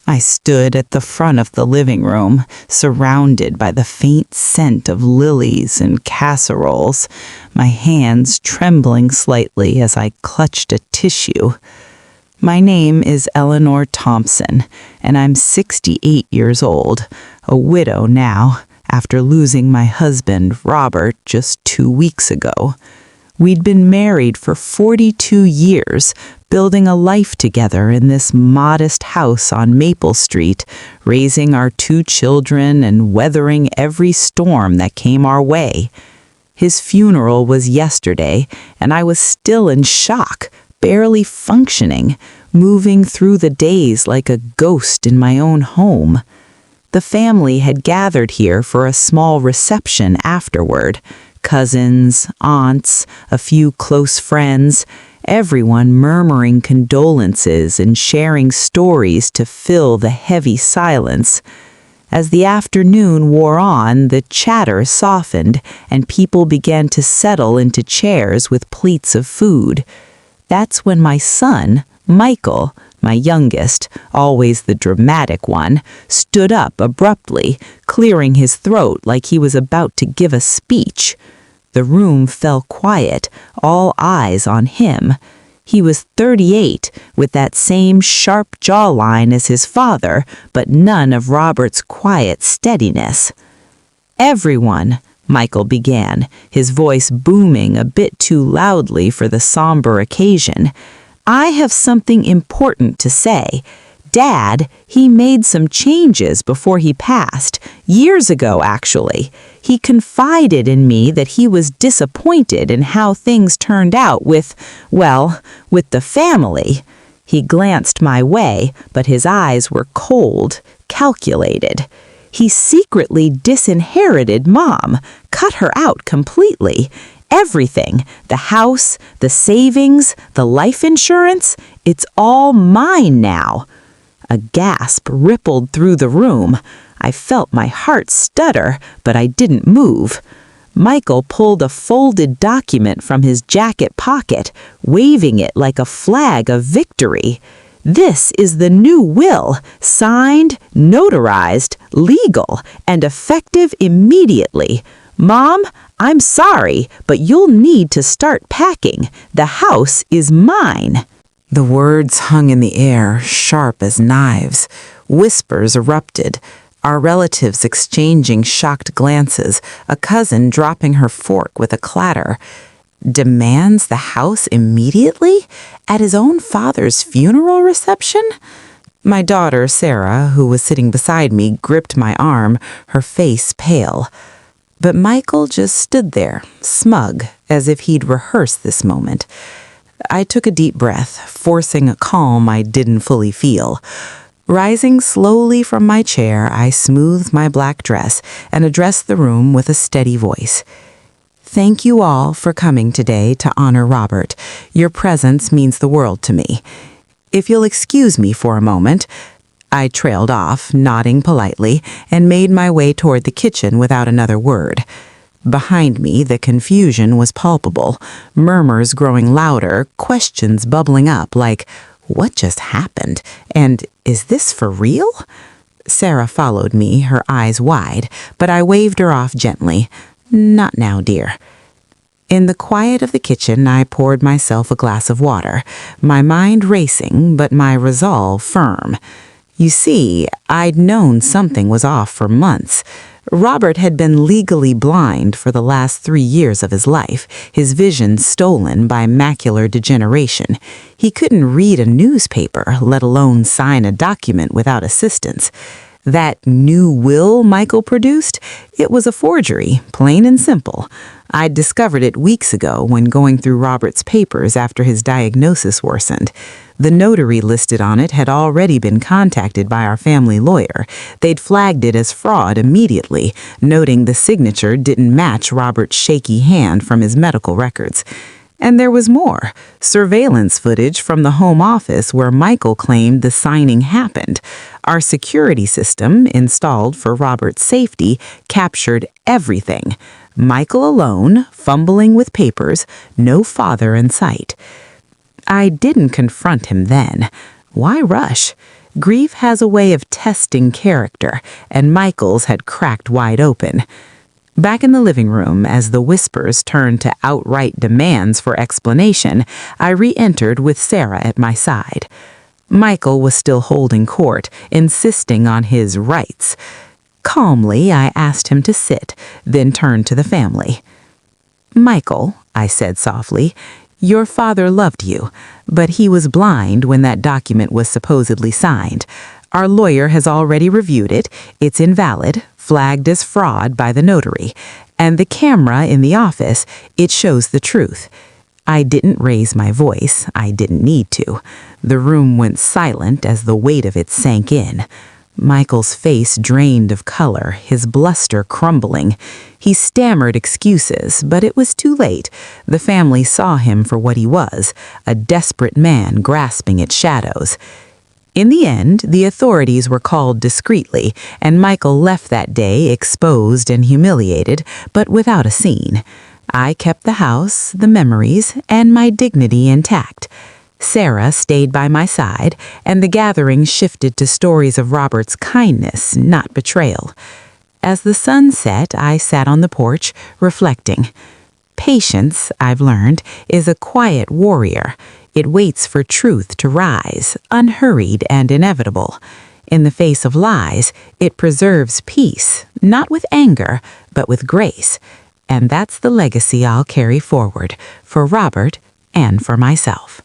I stood at the front of the living room, surrounded by the faint scent of lilies and casseroles, my hands trembling slightly as I clutched a tissue. My name is Eleanor Thompson, and I'm 68 years old, a widow now, after losing my husband, Robert, just 2 weeks ago. We'd been married for 42 years, building a life together in this modest house on Maple Street, raising our 2 children and weathering every storm that came our way. His funeral was yesterday, and I was still in shock, barely functioning, moving through the days like a ghost in my own home. The family had gathered here for a small reception afterward. Cousins, aunts, a few close friends, everyone murmuring condolences and sharing stories to fill the heavy silence. As the afternoon wore on, the chatter softened and people began to settle into chairs with plates of food. That's when my son, Michael, my youngest, always the dramatic one, stood up abruptly, clearing his throat like he was about to give a speech. The room fell quiet, all eyes on him. He was 38, with that same sharp jawline as his father, but none of Robert's quiet steadiness. "Everyone," Michael began, his voice booming a bit too loudly for the somber occasion, "I have something important to say. Dad, he made some changes before he passed, years ago actually. He confided in me that he was disappointed in how things turned out with the family." He glanced my way, but his eyes were cold, calculated. "He secretly disinherited Mom, cut her out completely. Everything, the house, the savings, the life insurance, it's all mine now." A gasp rippled through the room. I felt my heart stutter, but I didn't move. Michael pulled a folded document from his jacket pocket, waving it like a flag of victory. "This is the new will, signed, notarized, legal, and effective immediately. Mom, I'm sorry, but you'll need to start packing. The house is mine." The words hung in the air, sharp as knives. Whispers erupted, our relatives exchanging shocked glances, a cousin dropping her fork with a clatter. Demands the house immediately? At his own father's funeral reception? My daughter, Sarah, who was sitting beside me, gripped my arm, her face pale. But Michael just stood there, smug, as if he'd rehearsed this moment. I took a deep breath, forcing a calm I didn't fully feel. Rising slowly from my chair, I smoothed my black dress and addressed the room with a steady voice. "Thank you all for coming today to honor Robert. Your presence means the world to me. If you'll excuse me for a moment." I trailed off, nodding politely, and made my way toward the kitchen without another word. Behind me, the confusion was palpable, murmurs growing louder, questions bubbling up like, "What just happened? And is this for real?" Sarah followed me, her eyes wide, but I waved her off gently. "Not now, dear." In the quiet of the kitchen, I poured myself a glass of water, my mind racing, but my resolve firm. You see, I'd known something was off for months. Robert had been legally blind for the last 3 years of his life, his vision stolen by macular degeneration. He couldn't read a newspaper, let alone sign a document without assistance. That new will Michael produced, it was a forgery, plain and simple. I'd discovered it weeks ago when going through Robert's papers after his diagnosis worsened. The notary listed on it had already been contacted by our family lawyer. They'd flagged it as fraud immediately, noting the signature didn't match Robert's shaky hand from his medical records. And there was more, surveillance footage from the home office where Michael claimed the signing happened. Our security system, installed for Robert's safety, captured everything. Michael alone, fumbling with papers, no father in sight. I didn't confront him then. Why rush? Grief has a way of testing character, and Michael's had cracked wide open. Back in the living room, as the whispers turned to outright demands for explanation, I re-entered with Sarah at my side. Michael was still holding court, insisting on his rights. Calmly, I asked him to sit, then turned to the family. "Michael," I said softly, "your father loved you, but he was blind when that document was supposedly signed. Our lawyer has already reviewed it. It's invalid, flagged as fraud by the notary. And the camera in the office, it shows the truth." I didn't raise my voice. I didn't need to. The room went silent as the weight of it sank in. Michael's face drained of color, his bluster crumbling. He stammered excuses, but it was too late. The family saw him for what he was, a desperate man grasping at shadows. In the end, the authorities were called discreetly, and Michael left that day exposed and humiliated, but without a scene. I kept the house, the memories, and my dignity intact. Sarah stayed by my side, and the gathering shifted to stories of Robert's kindness, not betrayal. As the sun set, I sat on the porch, reflecting. Patience, I've learned, is a quiet warrior. It waits for truth to rise, unhurried and inevitable. In the face of lies, it preserves peace, not with anger, but with grace. And that's the legacy I'll carry forward, for Robert and for myself.